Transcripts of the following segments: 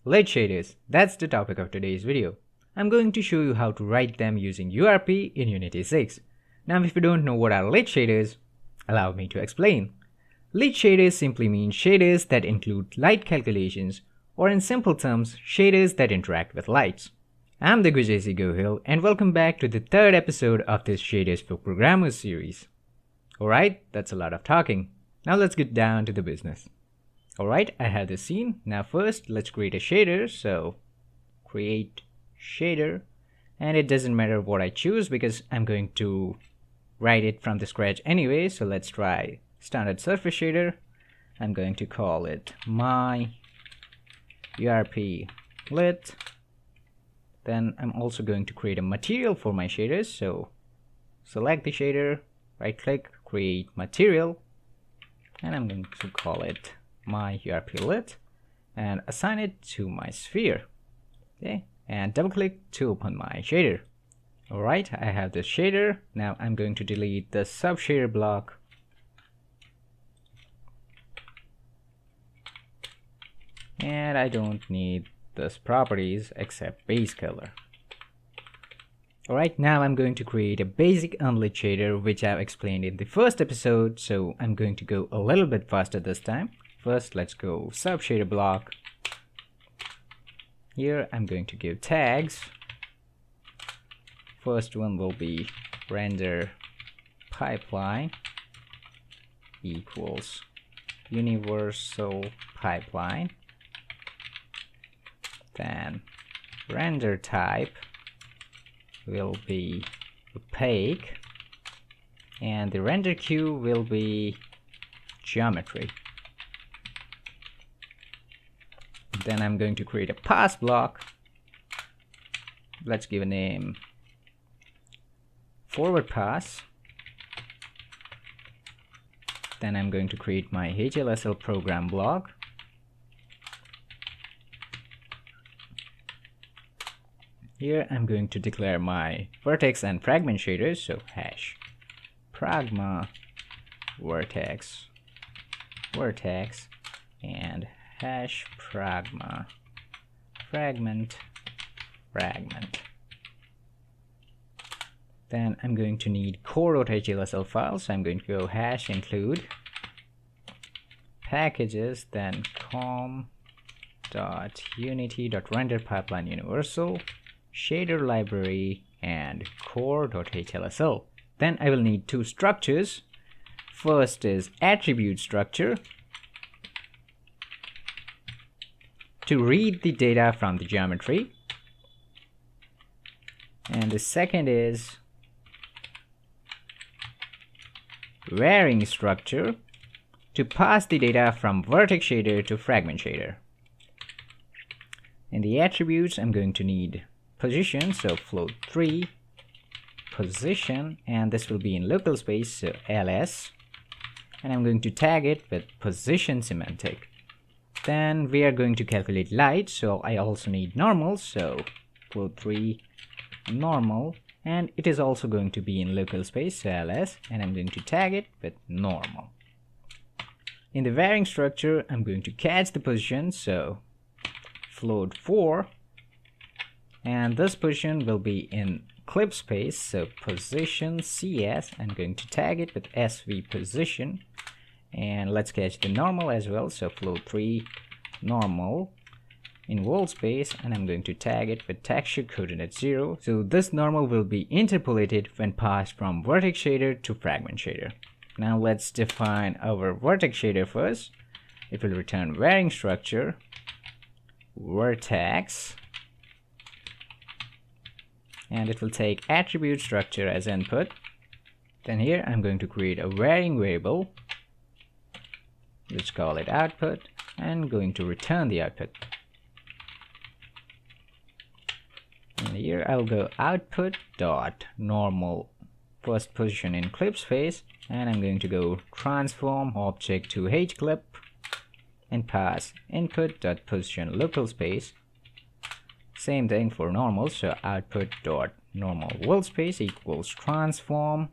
Lit shaders, that's the topic of today's video. I'm going to show you how to write them using URP in Unity 6. Now if you don't know what are lit shaders, allow me to explain. Lit shaders simply mean shaders that include light calculations, or in simple terms, shaders that interact with lights. I'm Digvijaysinh Gohil and welcome back to the third episode of this Shaders for Programmers series. Alright, that's a lot of talking. Now let's get down to the business. Alright, I have this scene. Now first, let's create a shader. So, create shader. And it doesn't matter what I choose because I'm going to write it from the scratch anyway. So let's try standard surface shader. I'm going to call it my URP lit. Then I'm also going to create a material for my shaders. So select the shader, right click, create material. And I'm going to call it my URP lit and assign it to my sphere. Okay, and double click to open my shader. Alright, I have this shader. Now I'm going to delete the sub shader block. And I don't need this properties except base color. Alright, now I'm going to create a basic unlit shader which I've explained in the first episode, so I'm going to go a little bit faster this time. First, let's go sub shader block. Here I'm going to give tags. First one will be render pipeline equals universal pipeline. Then render type will be opaque and the render queue will be geometry. Then I'm going to create a pass block. Let's give a name forward pass. Then I'm going to create my HLSL program block. Here I'm going to declare my vertex and fragment shaders, so hash pragma vertex and hash pragma fragment. Then I'm going to need core.hlsl files, so I'm going to go hash include packages, then com.unity.renderPipelineUniversal shader library and core.hlsl. Then I will need two structures. First is attribute structure to read the data from the geometry, and the second is varying structure to pass the data from vertex shader to fragment shader. In the attributes I'm going to need position, so float3 position, and this will be in local space, so ls, and I'm going to tag it with position semantic. Then we are going to calculate light, so I also need normal, so float3 normal, and it is also going to be in local space, so ls, and I'm going to tag it with normal. In the varying structure I'm going to catch the position, so float4, and this position will be in clip space, so position cs. I'm going to tag it with sv position, and let's catch the normal as well, so float3 normal in world space, and I'm going to tag it with texture coordinate 0. So this normal will be interpolated when passed from vertex shader to fragment shader. Now let's define our vertex shader first. It will return varying structure vertex, and it will take attribute structure as input. Then here I'm going to create a varying variable. Let's call it output, and going to return the output. And here I'll go output dot normal first position in clip space, and I'm going to go transform object to hclip and pass input dot position local space. Same thing for normal, so output dot normal world space equals transform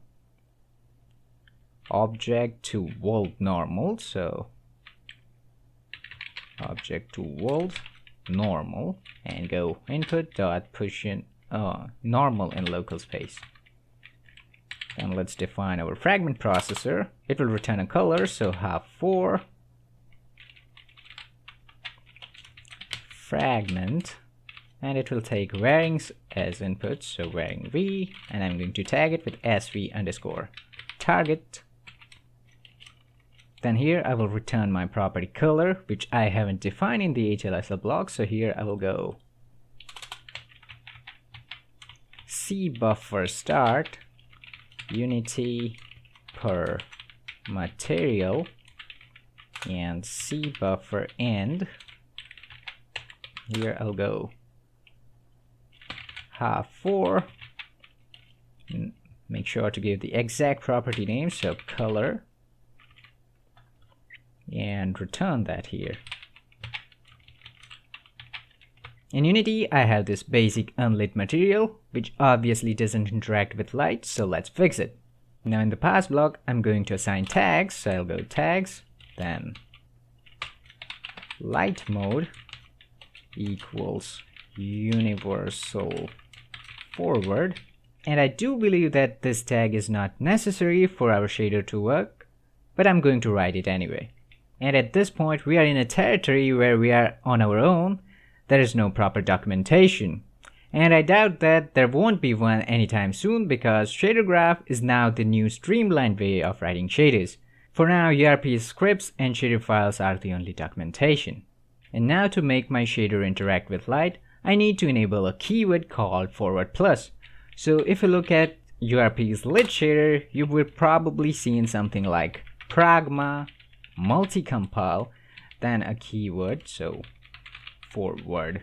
object to world normal, so object to world normal and go input dot position normal in local space. Then let's define our fragment processor. It will return a color, so half4 fragment, and it will take varings as input, so varing v, and I'm going to tag it with sv underscore target. Then here I will return my property color, which I haven't defined in the HLSL block, so here I will go C buffer start unity per material and C buffer end. Here I'll go half4, make sure to give the exact property name, so color, and return that here. In Unity, I have this basic unlit material, which obviously doesn't interact with light, so let's fix it. Now in the pass block, I'm going to assign tags, so I'll go tags, then light mode equals universal forward. And I do believe that this tag is not necessary for our shader to work, but I'm going to write it anyway. And at this point, we are in a territory where we are on our own. There is no proper documentation. And I doubt that there won't be one anytime soon, because shader graph is now the new streamlined way of writing shaders. For now, URP scripts and shader files are the only documentation. And now to make my shader interact with light, I need to enable a keyword called forward plus. So if you look at URP's lit shader, you will probably see something like pragma, multi-compile, then a keyword, so forward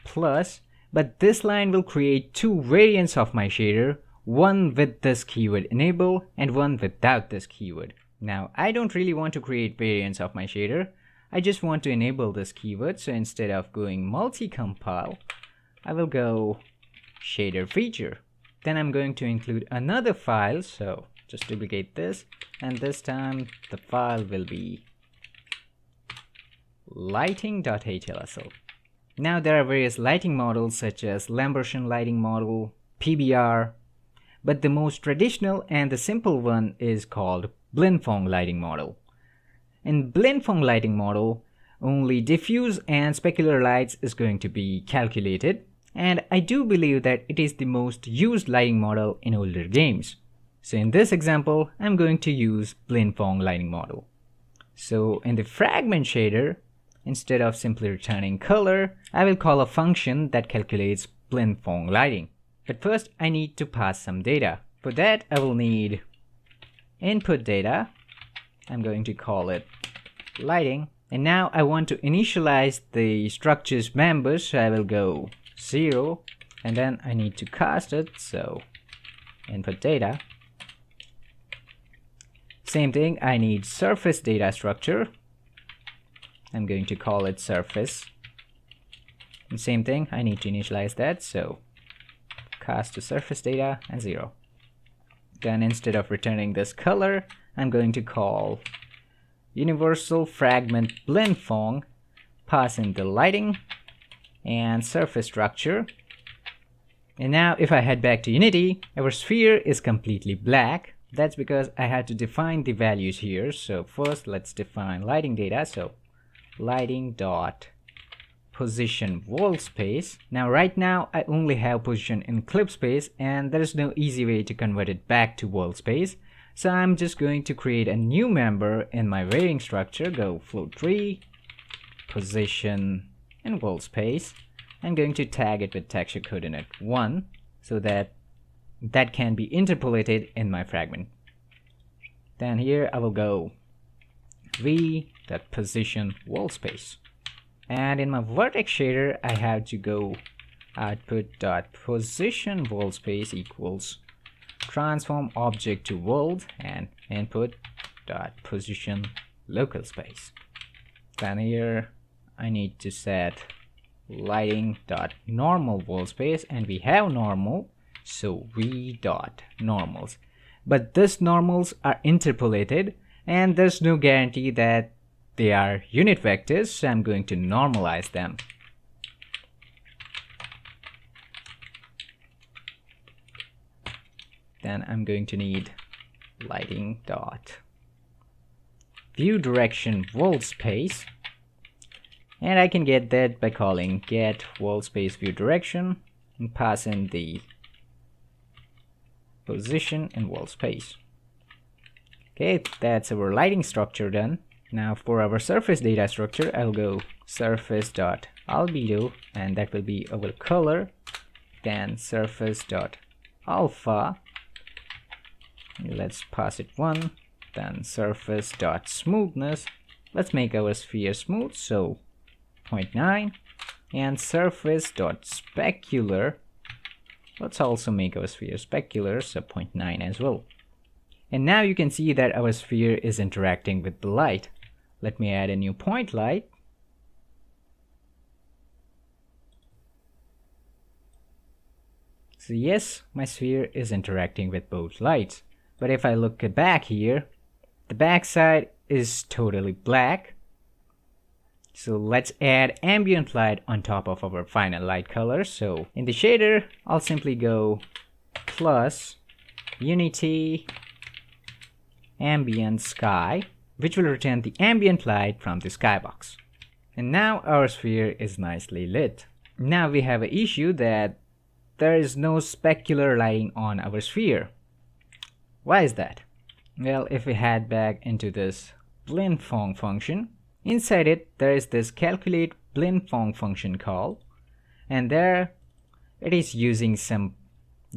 plus, but this line will create two variants of my shader, one with this keyword enable and one without this keyword. Now I don't really want to create variants of my shader, I just want to enable this keyword, so instead of going multi-compile, I will go shader feature. Then I'm going to include another file, so just duplicate this, and this time the file will be lighting.hlsl. Now there are various lighting models such as Lambertian lighting model, PBR, but the most traditional and the simple one is called Blindfong lighting model. In Blindfong lighting model, only diffuse and specular lights is going to be calculated, and I do believe that it is the most used lighting model in older games. So in this example, I'm going to use Blindfong lighting model. So in the fragment shader, instead of simply returning color, I will call a function that calculates Blindfong lighting. But first, I need to pass some data. For that, I will need input data. I'm going to call it lighting. And now I want to initialize the structure's members, so I will go 0, and then I need to cast it, so input data. Same thing, I need surface data structure. I'm going to call it surface. And same thing, I need to initialize that, so cast to surface data and 0. Then instead of returning this color, I'm going to call universal fragment blindfong, pass in the lighting and surface structure. And now if I head back to Unity, our sphere is completely black. That's because I had to define the values here. So first let's define lighting data. So lighting dot position wall space. Now right now I only have position in clip space, and there is no easy way to convert it back to wall space. So I'm just going to create a new member in my varying structure. Go float3 position and wall space. I'm going to tag it with texture coordinate 1 so that can be interpolated in my fragment. Then here I will go v.position wall space. And in my vertex shader, I have to go output.position wall space equals transform object to world and input.position local space. Then here I need to set lighting.normal wall space, and we have normal, so v.normals. But this normals are interpolated, and there's no guarantee that they are unit vectors, so I'm going to normalize them. Then I'm going to need lighting dot view direction world space, and I can get that by calling get world space view direction and pass in the position in world space. Okay, that's our lighting structure done. Now for our surface data structure, I'll go surface dot albedo, and that will be our color. Then surface dot alpha, let's pass it 1. Then surface dot smoothness, let's make our sphere smooth, so 0.9. And surface dot specular, let's also make our sphere specular, so 0.9 as well. And now you can see that our sphere is interacting with the light. Let me add a new point light. So yes, my sphere is interacting with both lights. But if I look back here, the back side is totally black. So let's add ambient light on top of our final light color. So in the shader, I'll simply go plus unity ambient sky, which will return the ambient light from the skybox. And now our sphere is nicely lit. Now we have an issue that there is no specular lighting on our sphere. Why is that? Well, if we head back into this blendFong function, inside it there is this calculate blendFong function call, and there it is using some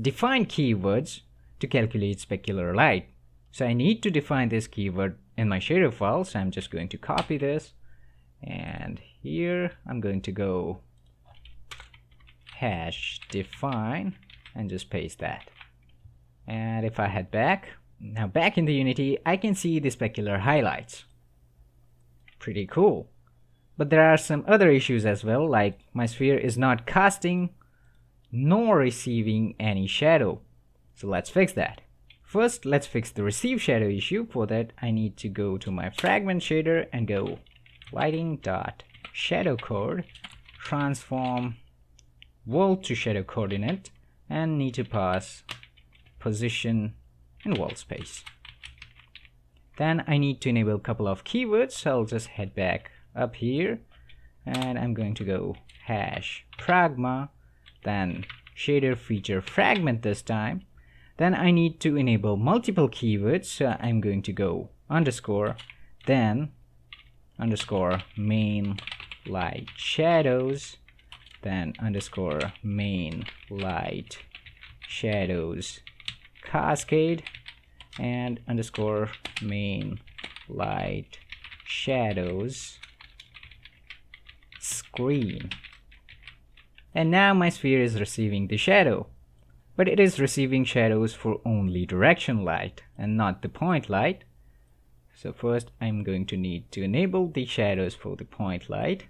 defined keywords to calculate specular light. So I need to define this keyword in my shader file, so I'm just going to copy this, and here I'm going to go hash define and just paste that. And if I head back, now back in the Unity, I can see the specular highlights. Pretty cool. But there are some other issues as well, like my sphere is not casting nor receiving any shadow. So let's fix that. First, let's fix the receive shadow issue. For that, I need to go to my fragment shader and go lighting.shadow code, transform world to shadow coordinate, and need to pass position in world space. Then I need to enable a couple of keywords, so I'll just head back up here and I'm going to go hash pragma, then shader feature fragment this time. Then I need to enable multiple keywords, so I'm going to go underscore, then underscore main light shadows, then underscore main light shadows cascade, and underscore main light shadows screen. And now my sphere is receiving the shadow, but it is receiving shadows for only direction light and not the point light. So first I'm going to need to enable the shadows for the point light.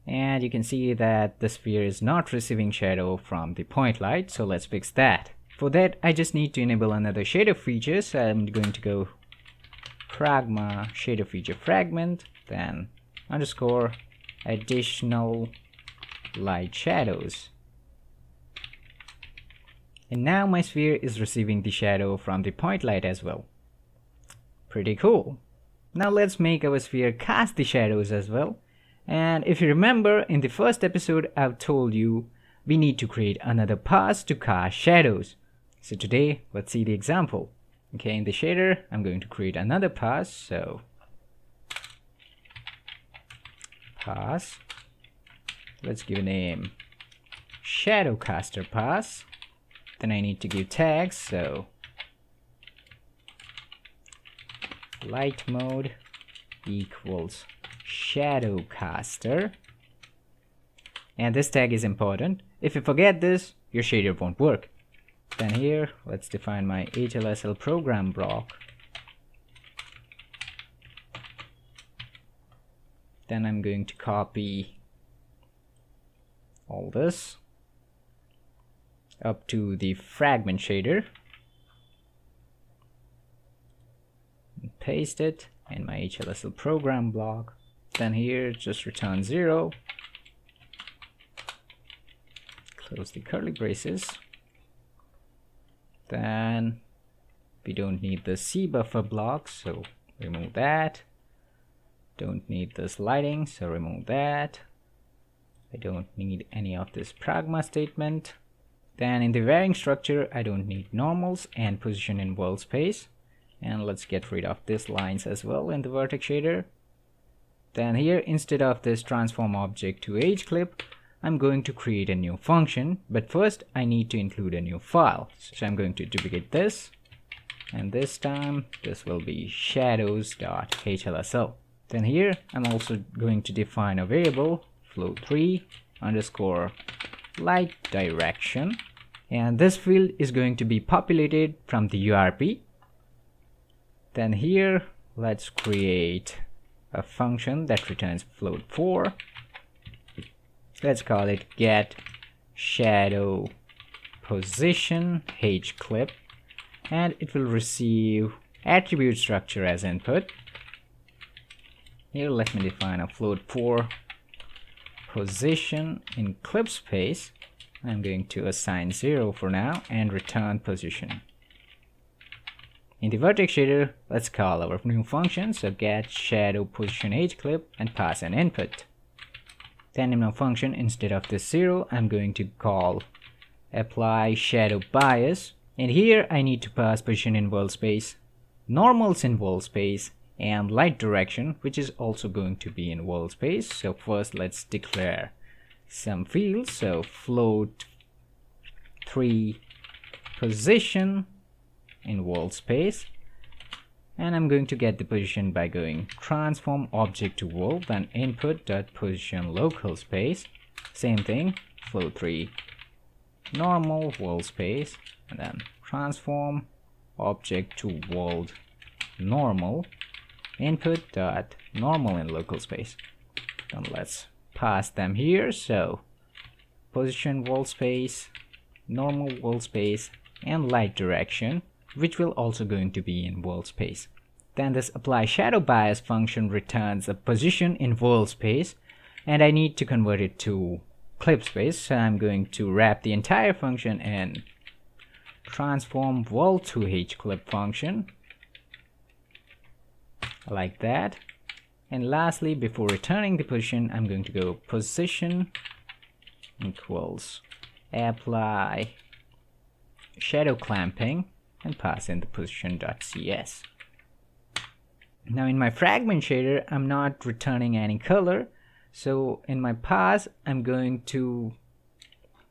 And you can see that the sphere is not receiving shadow from the point light, so let's fix that. For that, I just need to enable another shader feature, so I'm going to go pragma shader feature fragment, then underscore additional light shadows. And now my sphere is receiving the shadow from the point light as well. Pretty cool. Now let's make our sphere cast the shadows as well. And if you remember, in the first episode I've told you we need to create another pass to cast shadows. So today let's see the example. Okay, in the shader I'm going to create another pass, so pass, let's give a name shadowcaster pass. Then I need to give tags, so light mode equals shadowcaster, and this tag is important. If you forget this, your shader won't work. Then here let's define my HLSL program block. Then I'm going to copy all this up to the fragment shader and paste it. in my HLSL program block. Then here just return 0. Close the curly braces. Then we don't need the C buffer block, so remove that. Don't need this lighting, so remove that. I don't need any of this pragma statement. Then in the varying structure, I don't need normals and position in world space. And let's get rid of these lines as well in the vertex shader. Then here, instead of this transform object to edge clip, I'm going to create a new function, but first I need to include a new file. So I'm going to duplicate this, and this time this will be shadows.hlsl. Then here I'm also going to define a variable flow3 underscore light direction, and this field is going to be populated from the URP. Then here let's create a function that returns float4. Let's call it get shadow position h clip, and it will receive attribute structure as input. Here let me define a float4 position in clip space. I'm going to assign 0 for now and return position. In the vertex shader, let's call our new function, so get shadow position h clip, and pass an input. Then in my function, instead of this 0, I'm going to call apply shadow bias, and here I need to pass position in world space, normals in world space, and light direction, which is also going to be in world space. So first let's declare some fields. So float 3 position in world space, and I'm going to get the position by going transform object to world, then input dot position local space. Same thing, float 3 normal world space, and then transform object to world normal, input dot normal in local space. Then let's pass them here. So position world space, normal world space, and light direction, which will also going to be in world space. Then this apply shadow bias function returns a position in world space, and I need to convert it to clip space. So I'm going to wrap the entire function in transform world to h clip function, like that. And lastly, before returning the position, I'm going to go position equals apply shadow clamping and pass in the position.cs. Now in my fragment shader, I'm not returning any color, so in my pass I'm going to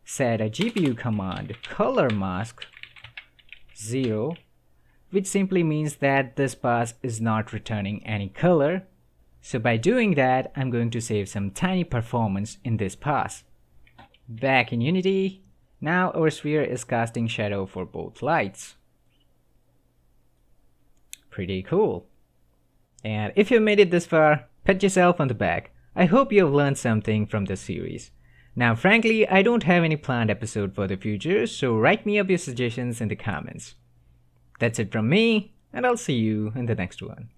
set a GPU command color mask 0, which simply means that this pass is not returning any color. So by doing that, I'm going to save some tiny performance in this pass. Back in Unity, now our sphere is casting shadow for both lights. Pretty cool. And if you made it this far, pat yourself on the back. I hope you have learned something from this series. Now frankly, I don't have any planned episode for the future, so write me up your suggestions in the comments. That's it from me, and I'll see you in the next one.